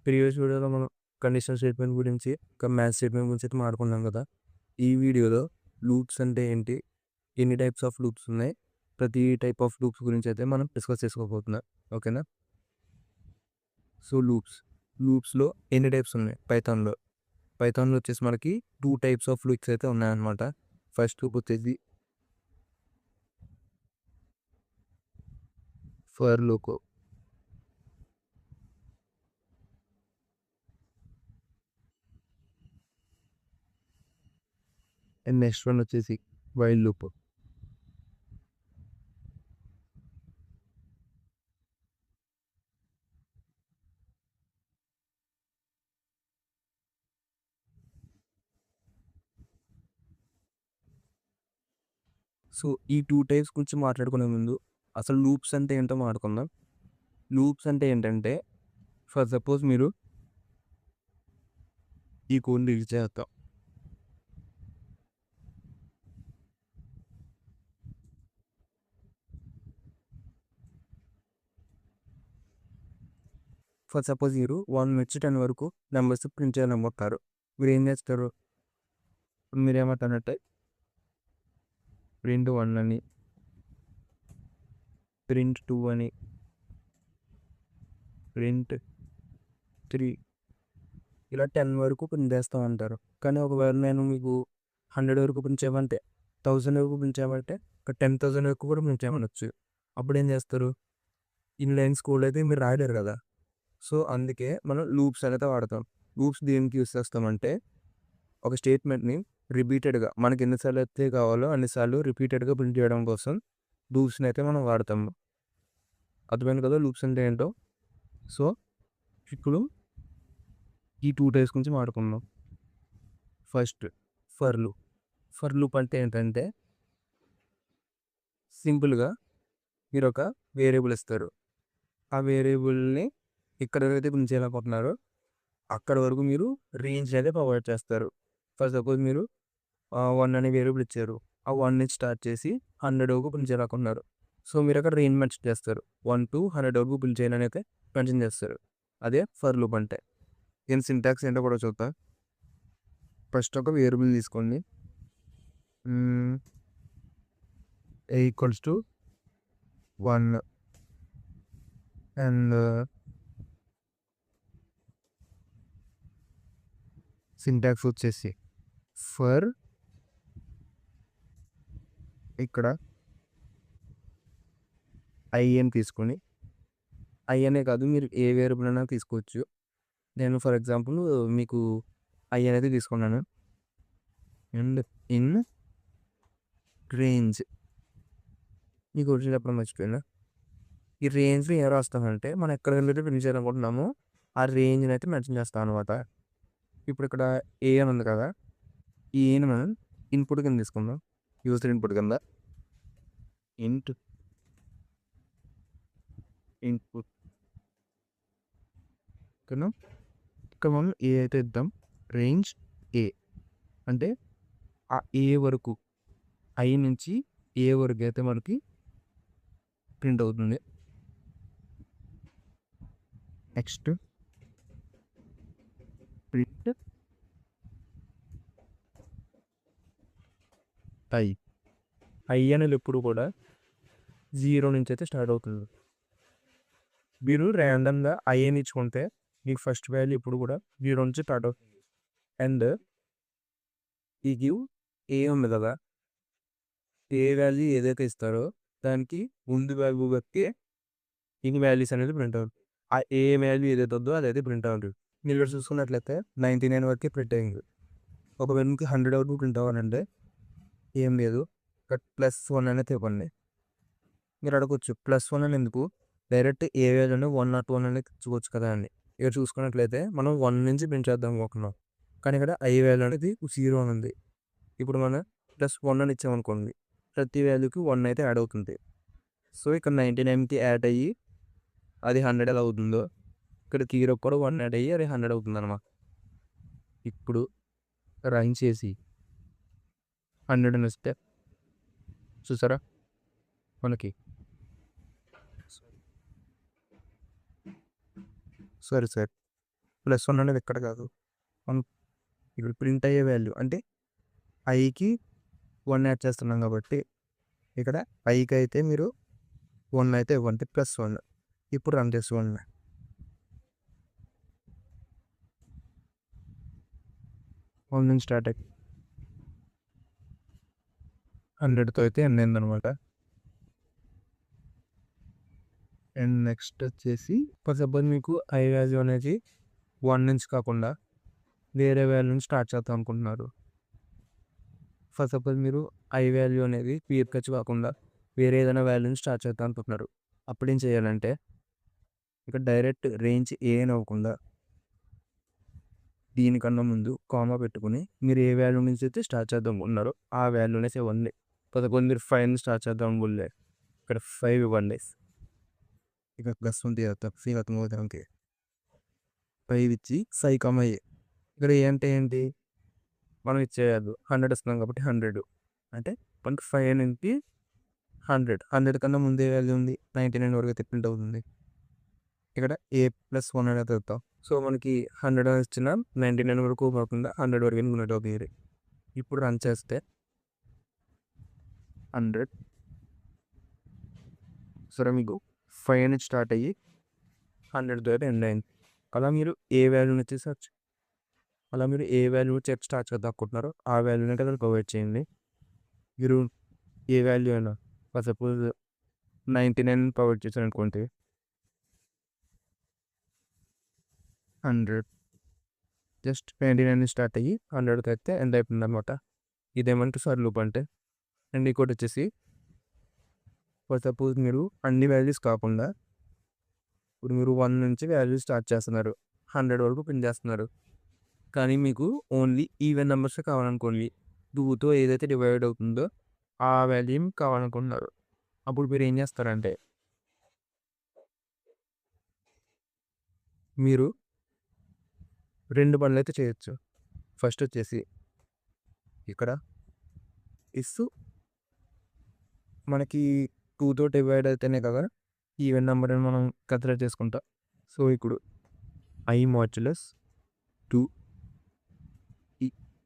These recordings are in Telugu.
ప్రీవియస్ వీడియోలో మనం కండిషనల్ స్టేట్మెంట్ గురించి, ఇంకా మ్యాథ్స్ స్టేట్మెంట్ గురించి అయితే మాట్లాడుకున్నాం కదా! ఈ వీడియోలో లూప్స్ అంటే ఏంటి? ఎన్ని టైప్స్ ఆఫ్ లూప్స్ ఉన్నాయి? ప్రతి టైప్ ఆఫ్ లూప్స్ గురించి అయితే మనం డిస్కస్ చేసుకోబోతున్నాం. ఓకేనా? సో, లూప్స్‌లో ఎన్ని టైప్స్ ఉన్నాయి పైథాన్‌లో? పైథాన్‌లో వచ్చేసి మనకి 2 టైప్స్ ఆఫ్ లూప్స్ అయితే ఉన్నాయన్నమాట. ఫస్ట్ లూప్ వచ్చేసి for loop. And next one వచ్చేసి వైల్ లూప్. సో, ఈ 2 టైప్స్ గురించి మాట్లాడుకునే ముందు అసలు లూప్స్ అంటే ఏంటో మాట్లాడుకుందాం. లూప్స్ అంటే ఏంటంటే, ఫర్ సపోజ్ మీరు ఈ కోడ్‌ని రీడ్ చేస్తాం. ఫర్ సపోజ్ మీరు 1 నుంచి 10 వరకు నంబర్స్ ప్రింట్ చేయాలనుకుంటున్నారు. మీరేం చేస్తారు? మీరేమంటారంటే ప్రింట్ 1 అని, ప్రింట్ 2 అని, ప్రింట్ 3 ఇలా 10 వరకు ప్రింట్ చేస్తాం అంటారు. కానీ ఒకవేళ నేను మీకు 100 వరకు ప్రింట్ చేయమంటే, 1000 వరకు ప్రింట్ చేయమంటే, ఒక 10,000 వరకు కూడా ప్రింట్ చేయమనొచ్చు. అప్పుడేం చేస్తారు? ఇన్ లైన్స్ కోడ్ అయితే మీరు రాయలేరు కదా! సో, అందుకే మనం లూప్స్ అనేది వాడతాం. లూప్స్ దేనికి యూజ్ చేస్తామంటే, ఒక స్టేట్మెంట్‌ని రిపీటెడ్‌గా మనకి ఎన్ని సార్లు అయితే కావాలో అన్ని సార్లు రిపీటెడ్‌గా ప్రింట్ చేయడం కోసం లూప్స్‌ని అయితే మనం వాడతాము. అర్థమైంది కదా లూప్స్ అంటే ఏంటో? సో, ఇప్పుడు ఈ 2 టైప్స్ గురించి మాట్లాడుకుందాం. First for loop. For loop అంటే ఏంటంటే, సింపుల్‌గా మీరొక వేరియబుల్ ఇస్తారు. ఆ వేరియబుల్‌ని ఎక్కడైతే ప్రింట్ చేయాలనుకుంటున్నారో అక్కడి వరకు మీరు రేంజ్ అయితే ప్రొవైడ్ చేస్తారు. ఫర్ సపోజ్ మీరు 1 అనే వేరియబుల్ ఇచ్చారు. ఆ 1 నుంచి స్టార్ట్ చేసి 100 వరకు ప్రింట్ చేయాలనుకుంటున్నారు. సో, మీరక్కడ రేంజ్ మెన్షన్ చేస్తారు. 1-100 వరకు ప్రింట్ చేయాలని అయితే మెన్షన్ చేస్తారు. అదే ఫర్ లూప్ అంటే. దీని సింటాక్స్ ఏంటో కూడా చూద్దాం. ఫస్ట్ ఒక వేరియబుల్ తీసుకోండి. A equals to 1 and syntax వచ్చేసి ఫర్ ఇక్కడ i అని తీసుకొని, i అనే కాదు మీరు ఏ వేరియబుల్ అయినా తీసుకోవచ్చు. నేను ఫర్ ఎగ్జాంపుల్ మీకు i అనేది తీసుకున్నాను. అండ్ ఇన్ రేంజ్ మీకు ఒకటి చెప్పడం మర్చిపోయినా. ఈ రేంజ్‌లో ఏం రాస్తామంటే మనం ఎక్కడికెళ్ళైతే ప్రింట్ చేయాలనుకుంటున్నామో ఆ రేంజ్‌ని అయితే మెన్షన్ చేస్తాం అనమాట. ఇప్పుడు ఇక్కడ ఏ అని ఉంది కదా! ఈ ఏని మనం ఇన్‌పుట్ కింద తీసుకుందాం. యూజర్ ఇన్‌పుట్ కింద ఇంట్ ఇన్‌పుట్ ఓకేనా? ఇక్కడ మనం ఏ అయితే ఇద్దాం రేంజ్ ఏ అంటే ఆ ఏ వరకు ఐ నుంచి ఏ వరకు అయితే మనకి ప్రింట్ అవుతుంది. Next print I. ఐ అనేది ఎప్పుడు కూడా 0 నుంచి అయితే స్టార్ట్ అవుతుంది. మీరు ర్యాండమ్‌గా ఐ అని ఇచ్చుకుంటే మీకు ఫస్ట్ వాల్యూ ఎప్పుడు కూడా 0 నుంచి స్టార్ట్ అవుతుంది. అండ్ ఈ గివ్ ఏ ఉంది కదా! ఏ వాల్యూ ఏదైతే ఇస్తారో దానికి ముందు వాల్యూ బట్టి ఇన్ని వాల్యూస్ అనేది ప్రింట్ అవుతుంది. ఆ ఏ వాల్యూ ఏదైతే ఉందో అదైతే ప్రింట్ అవ్వదు. మీరు ఇక్కడ చూసుకున్నట్లయితే 99 వరకే ప్రింట్ అయింది. ఒకవేళ మీకు 100 వరకు ప్రింట్ అవ్వాలంటే ఏం లేదు. ఇక్కడ +1 అనేది ఇవ్వండి. మీరు అడగొచ్చు +1 అని ఎందుకు? డైరెక్ట్ ఏ వాల్యూని 101 అనేది తెచ్చుకోవచ్చు కదా అని. ఇక్కడ చూసుకున్నట్లయితే మనం 1 నుంచి ప్రింట్ చేద్దాం అనుకుంటున్నాం. కానీ ఇక్కడ ఐ వాల్యూ అనేది 0 అని ఉంది. ఇప్పుడు మనం +1 అని ఇచ్చామనుకోండి. ప్రతి వాల్యూకి 1 అయితే యాడ్ అవుతుంది. సో, ఇక్కడ 99కి యాడ్ అయ్యి అది 100 ఎలా అవుతుందో ఇక్కడ 0కి కూడా 1 యాడ్ అయ్యి అది 100 అవుతుందన్నమాట. ఇప్పుడు రన్ చేసి 100 అని వస్తే చూసారా? మనకి సారీ సార్. +1 అనేది ఇక్కడ కాదు. మనం ఇక్కడ ప్రింట్ అయ్యే వాల్యూ అంటే ఐకి 1 యాడ్ చేస్తున్నాం కాబట్టి ఇక్కడ ఐకి అయితే మీరు 1 అయితే ఇవ్వండి, +1. ఇప్పుడు రన్ చేసి 1 నుంచి స్టార్ట్ అయ్యి 100తో అయితే ఎండ్ అయిందనమాట. అండ్ నెక్స్ట్ వచ్చేసి ఫర్ సపోజ్ మీకు ఐ వాల్యూ అనేది 1 నుంచి కాకుండా వేరే వాల్యూ నుంచి స్టార్ట్ చేద్దాం అనుకుంటున్నారు. ఫర్ సపోజ్ మీరు ఐ వాల్యూ అనేది పీర్కొచ్చి కాకుండా వేరే ఏదైనా వాల్యూ నుంచి స్టార్ట్ చేద్దాం అనుకుంటున్నారు. అప్పుడు ఏం చేయాలంటే ఇక్కడ డైరెక్ట్ రేంజ్ ఏ అని అవ్వకుండా దీనికన్నా ముందు కామా పెట్టుకుని మీరు ఏ వాల్యూ నుంచి అయితే స్టార్ట్ చేద్దాం అనుకుంటున్నారో ఆ వాల్యూనే ఇవ్వండి. ఫర్ సపోజ్ మీరు 5 నుంచి స్టార్ట్ చేద్దాం అనుకుంటే ఇక్కడ 5 ఇవ్వండి. ఇక +1 తీయద్దాం, సి అర్థమవుతానికి 5 ఇచ్చి సై కామా ఏ. ఇక్కడ ఏ అంటే ఏంటి, మనం ఇచ్చేయద్దు 100 ఇస్తున్నాం కాబట్టి 100 అంటే 5 నుంచి 100 కన్నా ముందే వాల్యూ ఉంది 99 వరకు అయితే ప్రింట్ అవుతుంది. ఇక్కడ A+1 అనేది అవుతాం. సో మనకి 100 అని ఇచ్చిన 99 వరకు కాకుండా 100 వరకు ప్రింట్ అవుతుంది. ఇప్పుడు రన్ చేస్తే 100 సరే మీకు 5 నుంచి స్టార్ట్ అయ్యి 100తో అయితే ఎండ్ అయింది. అలా మీరు ఏ వాల్యూ నుంచి స్టార్ట్ చేద్దాం అనుకుంటున్నారో ఆ వాల్యూని కదా ప్రొవైడ్ చేయండి. మీరు ఏ వాల్యూ అయినా ఫర్ సపోజ్ 99 ప్రొవైడ్ చేశారు అనుకోండి, 100 జస్ట్ 99 నుంచి స్టార్ట్ అయ్యి 100తో అయితే ఎండ్ అయిపోయింది అనమాట. ఇదేమంటే ఫర్ లూప్ అంటే. అండ్ ఇంకోటి వచ్చేసి ఫర్ సపోజ్ మీరు అన్ని వాల్యూస్ కాకుండా ఇప్పుడు మీరు 1 నుంచి వాల్యూ స్టార్ట్ చేస్తున్నారు, 100 వరకు ప్రింట్ చేస్తున్నారు. కానీ మీకు ఓన్లీ ఈవెన్ నెంబర్స్ కావాలనుకోండి, 2తో ఏదైతే డివైడ్ అవుతుందో ఆ వాల్యూ కావాలనుకుంటున్నారు. అప్పుడు మీరు ఏం చేస్తారంటే మీరు 2 పనులు అయితే చేయొచ్చు. ఫస్ట్ వచ్చేసి ఇక్కడ మనకి 2తో డివైడ్ అయితేనే కదా ఈవెన్ నెంబర్ అని మనం కన్సిడర్ చేసుకుంటాం. సో ఇప్పుడు I మాడ్యులస్ 2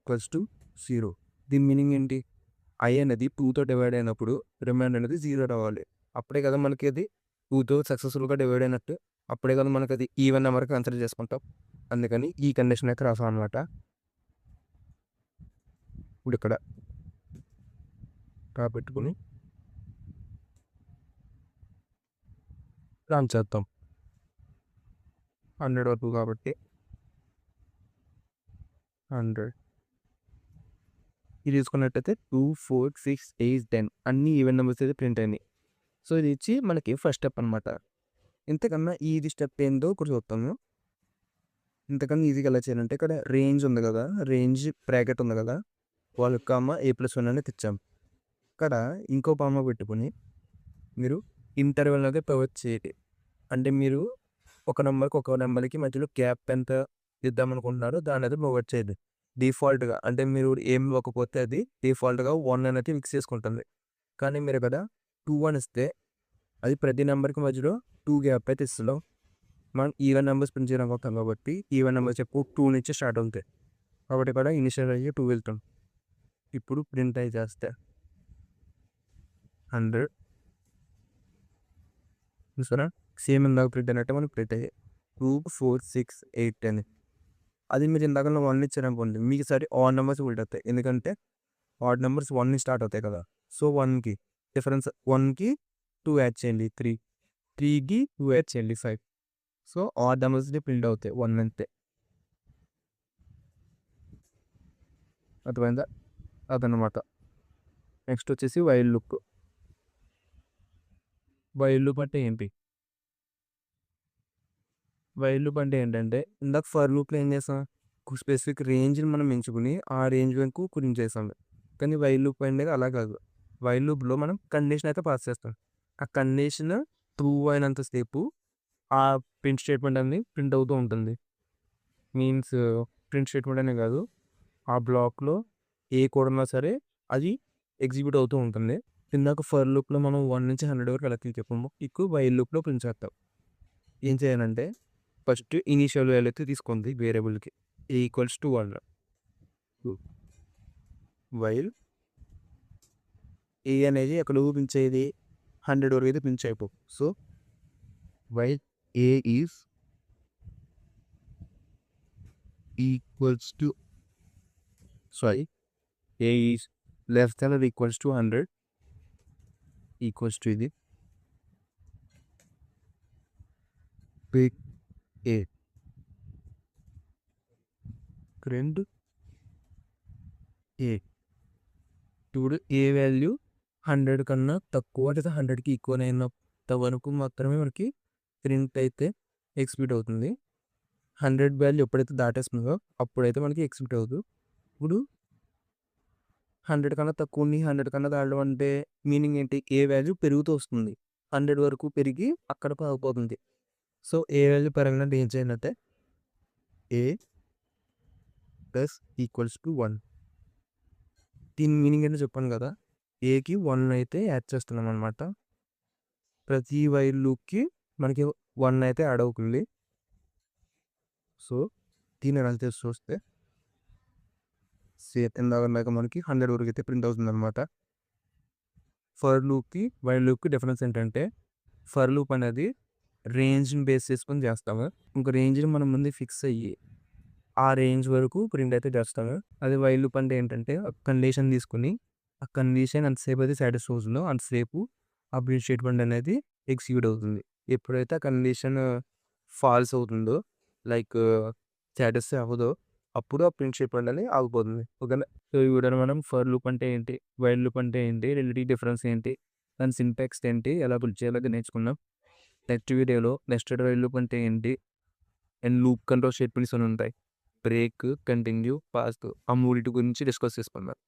= 0. దీని మీనింగ్ ఏంటి, ఐ అనేది 2తో డివైడ్ అయినప్పుడు రిమైండర్ అనేది 0 రావాలి. అప్పుడే కదా మనకి అది 2తో సక్సెస్ఫుల్గా డివైడ్ అయినట్టు. అప్పుడే కదా మనకి అది ఈవెన్ నెంబర్ కన్సిడర్ చేసుకుంటాం. అందుకని ఈ కండిషన్ అయితే రాసాం అనమాట. ఇప్పుడు ఇక్కడ పెట్టుకుని రన్ చేద్దాం 100 వరకు కాబట్టి 100 ఇది తీసుకున్నట్టయితే 2, 4, 6, 8, 10 అన్ని ఈవెన్ నెంబర్స్ అయితే ప్రింట్ అయినాయి. సో ఇది ఇచ్చి మనకి ఫస్ట్ స్టెప్ అనమాట. ఇంతకన్నా ఈజీ స్టెప్ ఏందో కూడా చూస్తాము. ఇంతకన్నా ఈజీగా ఎలా చేయాలంటే ఇక్కడ రేంజ్ ఉంది కదా, రేంజ్ బ్రాకెట్ ఉంది కదా, వాళ్ళ కామా A+1 అనేది తెచ్చాం. ఇక్కడ ఇంకో కామా పెట్టుకుని మీరు ఇంటర్వెల్ అనేది ప్రొవైడ్ చేయాలి. అంటే మీరు ఒక నెంబర్కి మధ్యలో గ్యాప్ ఎంత ఇద్దాం అనుకుంటున్నారో దాని అయితే ప్రొవైడ్ చేయాలి. డిఫాల్ట్గా అంటే మీరు ఏం ఇవ్వకపోతే అది డిఫాల్ట్గా 1 అనేది ఫిక్స్ చేసుకుంటుంది. కానీ మీరు కదా 2 అని ఇస్తే అది ప్రతి నెంబర్కి మధ్యలో 2 గ్యాప్ అయితే ఇస్తున్నాం. మనం ఈవెన్ నెంబర్స్ ప్రింట్ చేయడం కాబట్టి ఈవెన్ నెంబర్స్ ఎప్పుడు 2 నుంచి స్టార్ట్ అవుతాయి కాబట్టి ఇక్కడ ఇనిషియల్ అయ్యి 2 వెళ్తాం. ఇప్పుడు ప్రింట్ అయి చేస్తే 100 చూసారా, సేమ్ ఇందాక ప్రింట్ అయినట్టే మనకి ప్రింట్ అయ్యాయి 2, 4, 6, 8, 10. అది మీరు ఇందాక 1 ఇచ్చారనుకోండి, మీకు సరే ఆడ్ నెంబర్స్ ఉల్ట్ అవుతాయి. ఎందుకంటే ఆడ్ నెంబర్స్ 1 నుంచి స్టార్ట్ అవుతాయి కదా. సో 1కి డిఫరెన్స్ 1కి 2 యాడ్ చేయండి 3కి 2 యాడ్ చేయండి 5. సో ఆడ్ నెంబర్స్ని ప్రింట్ అవుతాయి 1 అంతే. అర్థమైందా, అదనమాట. నెక్స్ట్ వచ్చేసి వైల్ లూప్. వైల్ లూప్ అంటే ఏంటి, వైల్ లూప్ అంటే ఏంటంటే ఇందాక ఫర్ లూప్లో ఏం చేస్తాం, స్పెసిఫిక్ రేంజ్ని మనం ఎంచుకుని ఆ రేంజ్ వరకు ప్రింట్ చేస్తాం. కానీ వైల్ లూప్ అనేది అలా కాదు. వైల్ లూప్లో మనం కండిషన్ అయితే పాస్ చేస్తాం. ఆ కండిషన్ ట్రూ అయినంతసేపు ఆ ప్రింట్ స్టేట్మెంట్ అనేది ప్రింట్ అవుతూ ఉంటుంది. మీన్స్ ప్రింట్ స్టేట్మెంట్ అనే కాదు, ఆ బ్లాక్లో ఏ కోడ్ ఉన్నా సరే అది ఎగ్జిక్యూట్ అవుతూ ఉంటుంది. ఇందాక ఫర్ లూప్లో మనం 1 నుంచి 100 వరకు ఎలా చెప్పాము, వైల్ లూప్లో ప్రింట్ చేస్తాం. ఏం చేయాలంటే ఫస్ట్ ఇనీషియల్ వాల్యూ అయితే తీసుకుంది వేరియబుల్కి a equals to 1 while a అనేది అక్కడ ఊపించేది 100 వరకు అయితే పించ్ అయిపో. So while a is equals to a is less than or equals to 100 equals to ఇది పిక్ ఏ రెండు ఏ ఇప్పుడు ఏ వాల్యూ 100 కన్నా తక్కువ లేదా 100కి ఈక్వల్ అయినంత వరకు మాత్రమే మనకి ప్రింట్ అయితే ఎగ్జిక్యూట్ అవుతుంది. 100 వాల్యూ ఎప్పుడైతే దాటేస్తుందో అప్పుడైతే మనకి ఎగ్జిక్యూట్ అవుతుంది. ఇప్పుడు 100 కన్నా తక్కువ ఉంది, 100 కన్నా దాటడం అంటే మీనింగ్ ఏంటి? ఏ వాల్యూ పెరుగుతూ వస్తుంది, 100 వరకు పెరిగి అక్కడ ఆగిపోతుంది. సో ఏ వాల్యూ పెరగనంటే ఏం చేయాలంటే ఏ ప్లస్ ఈక్వల్స్ టు 1. దీని మీనింగ్ ఏంటో చెప్పాను కదా, ఏకి 1 అయితే యాడ్ చేస్తున్నాం అనమాట. ప్రతి వైల్ లూప్కి మనకి 1 అయితే యాడ్ అవుతుంది. సో దీన్ని రన్ చేసి చూస్తే ఇందాక మనకి 100 వరకు అయితే ప్రింట్ అవుతుంది అనమాట. ఫర్ లూప్కి వైల్ లూప్కి డిఫరెన్స్ ఏంటంటే ఫర్ లూప్ అనేది రేంజ్ని బేస్ చేసుకొని చేస్తాము. ఇంకో రేంజ్ని మనం ముందు ఫిక్స్ అయ్యి ఆ రేంజ్ వరకు ప్రింట్ అయితే చేస్తాము. అది వైల్ లూప్ అంటే ఏంటంటే కండిషన్ తీసుకుని ఆ కండిషన్ అంతసేపు అయితే సాటిస్ఫై అవుతుందో అంతసేపు ఆ ప్రింట్ స్టేట్మెంట్ అనేది ఎగ్జిక్యూట్ అవుతుంది. ఎప్పుడైతే ఆ కండిషన్ ఫాల్స్ అవుతుందో లైక్ సాటిస్ఫై అవ్వదో అప్పుడు ఆ ప్రింట్ స్టేట్మెంట్ అనేది ఆగిపోతుంది. ఓకేనా? సో ఈ వీడియోలో మనం ఫర్ లూప్ అంటే ఏంటి, వైల్ లూప్ అంటే ఏంటి, రెండింటి డిఫరెన్స్ ఏంటి, దాని సింటాక్స్ ఏంటి, ఎలా బిల్డ్ చేయాలో నేర్చుకున్నాం. నెక్స్ట్ వీడియోలో నెస్టెడ్ వైల్ లూప్ అంటే ఏంటి అండ్ లూప్ కంట్రోల్ స్టేట్మెంట్స్ అని ఉంటాయి, బ్రేక్, కంటిన్యూ, పాస్, ఆ మూడింటి గురించి డిస్కస్ చేసుకుందాం.